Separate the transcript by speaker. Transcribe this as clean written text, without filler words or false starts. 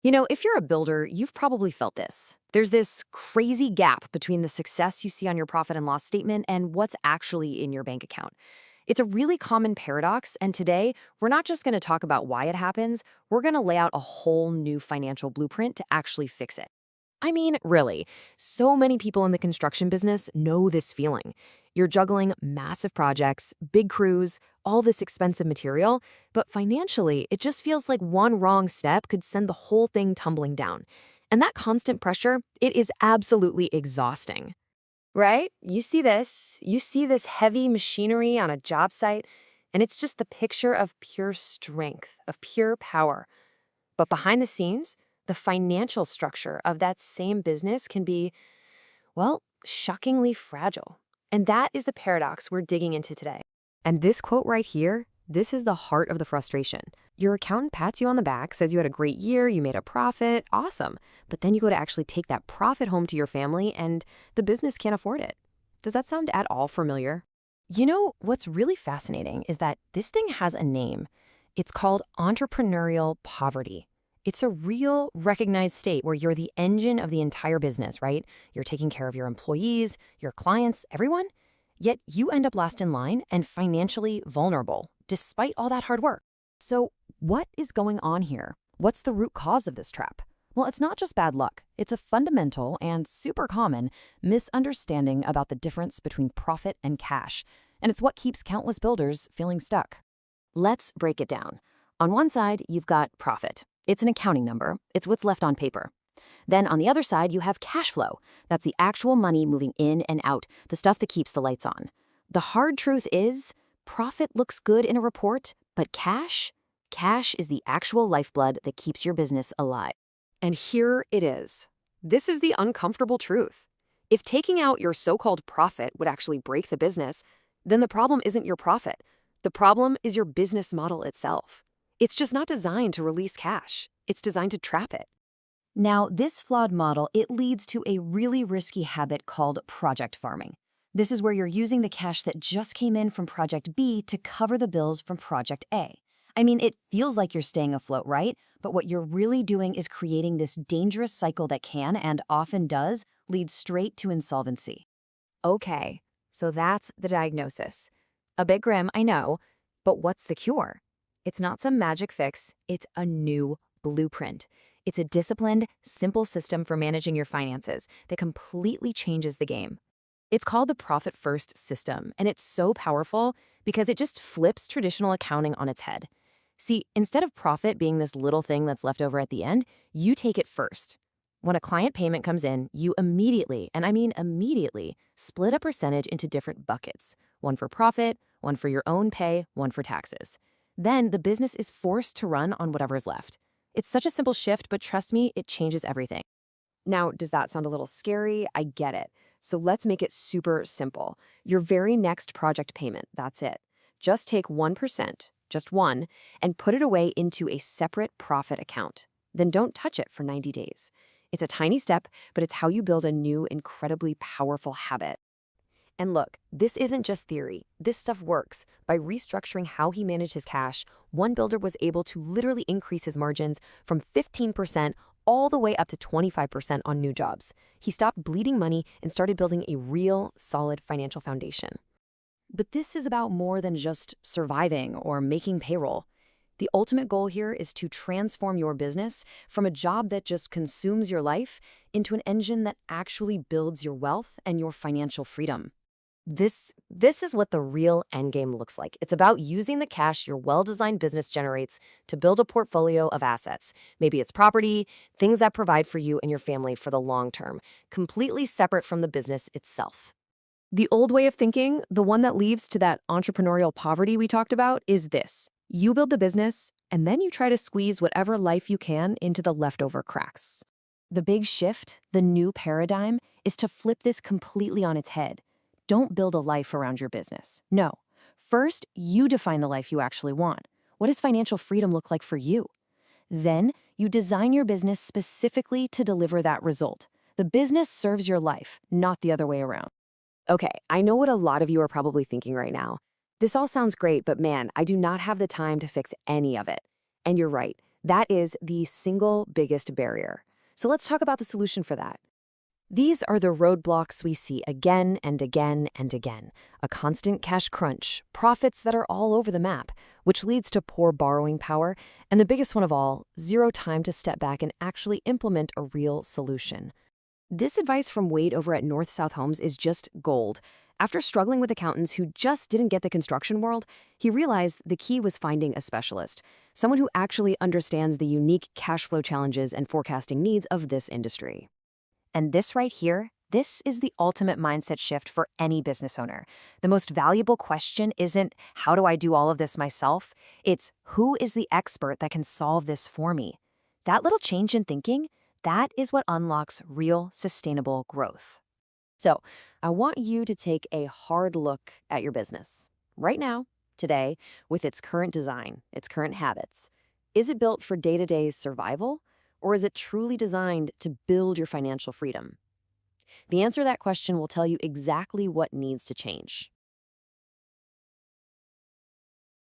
Speaker 1: If you're a builder, you've probably felt this. There's this crazy gap between the success you see on your profit and loss statement and what's actually in your bank account. It's a really common paradox, and today, we're not just going to talk about why it happens, we're going to lay out a whole new financial blueprint to actually fix it. I mean, really, so many people in the construction business know this feeling. You're juggling massive projects, big crews, all this expensive material, but financially, it just feels like one wrong step could send the whole thing tumbling down. And that constant pressure, it is absolutely exhausting. Right? You see this heavy machinery on a job site, and it's just the picture of pure strength, of pure power. But behind the scenes, the financial structure of that same business can be, well, shockingly fragile. And that is the paradox we're digging into today. And this quote right here, this is the heart of the frustration. Your accountant pats you on the back, says you had a great year, you made a profit, awesome. But then you go to actually take that profit home to your family and the business can't afford it. Does that sound at all familiar? What's really fascinating is that this thing has a name. It's called entrepreneurial poverty. It's a real recognized state where you're the engine of the entire business, right? You're taking care of your employees, your clients, everyone. Yet you end up last in line and financially vulnerable, despite all that hard work. So, what is going on here? What's the root cause of this trap? Well, it's not just bad luck. It's a fundamental and super common misunderstanding about the difference between profit and cash. And it's what keeps countless builders feeling stuck. Let's break it down. On one side, you've got profit. It's an accounting number. It's what's left on paper. Then on the other side, you have cash flow. That's the actual money moving in and out, the stuff that keeps the lights on. The hard truth is, profit looks good in a report, but cash is the actual lifeblood that keeps your business alive. And here it is. This is the uncomfortable truth. If taking out your so-called profit would actually break the business, then the problem isn't your profit. The problem is your business model itself. It's just not designed to release cash. It's designed to trap it. Now, this flawed model, it leads to a really risky habit called project farming. This is where you're using the cash that just came in from Project B to cover the bills from Project A. I mean, it feels like you're staying afloat, right? But what you're really doing is creating this dangerous cycle that can, and often does, lead straight to insolvency. Okay, so that's the diagnosis. A bit grim, I know, but what's the cure? It's not some magic fix, it's a new blueprint. It's a disciplined, simple system for managing your finances that completely changes the game. It's called the Profit First system, and it's so powerful because it just flips traditional accounting on its head. See, instead of profit being this little thing that's left over at the end, you take it first. When a client payment comes in, you immediately, and I mean immediately, split a percentage into different buckets. One for profit, one for your own pay, one for taxes. Then the business is forced to run on whatever's left. It's such a simple shift, but trust me, it changes everything. Now, does that sound a little scary? I get it. So let's make it super simple. Your very next project payment, that's it. Just take 1%, just one, and put it away into a separate profit account. Then don't touch it for 90 days. It's a tiny step, but it's how you build a new, incredibly powerful habit. And look, this isn't just theory. This stuff works. By restructuring how he managed his cash, one builder was able to literally increase his margins from 15% all the way up to 25% on new jobs. He stopped bleeding money and started building a real, solid financial foundation. But this is about more than just surviving or making payroll. The ultimate goal here is to transform your business from a job that just consumes your life into an engine that actually builds your wealth and your financial freedom. This is what the real endgame looks like. It's about using the cash your well-designed business generates to build a portfolio of assets. Maybe it's property, things that provide for you and your family for the long term, completely separate from the business itself. The old way of thinking, the one that leads to that entrepreneurial poverty we talked about, is this. You build the business, and then you try to squeeze whatever life you can into the leftover cracks. The big shift, the new paradigm, is to flip this completely on its head. Don't build a life around your business. No. First, you define the life you actually want. What does financial freedom look like for you? Then, you design your business specifically to deliver that result. The business serves your life, not the other way around. Okay, I know what a lot of you are probably thinking right now. This all sounds great, but man, I do not have the time to fix any of it. And you're right. That is the single biggest barrier. So let's talk about the solution for that. These are the roadblocks we see again and again and again. A constant cash crunch, profits that are all over the map, which leads to poor borrowing power, and the biggest one of all, zero time to step back and actually implement a real solution. This advice from Wade over at North South Homes is just gold. After struggling with accountants who just didn't get the construction world, he realized the key was finding a specialist, someone who actually understands the unique cash flow challenges and forecasting needs of this industry.
Speaker 2: And this right here, this is the ultimate mindset shift for any business owner. The most valuable question isn't, how do I do all of this myself? It's, who is the expert that can solve this for me? That little change in thinking, that is what unlocks real sustainable growth.
Speaker 1: So, I want you to take a hard look at your business. Right now, today, with its current design, its current habits. Is it built for day-to-day survival, or is it truly designed to build your financial freedom? The answer to that question will tell you exactly what needs to change.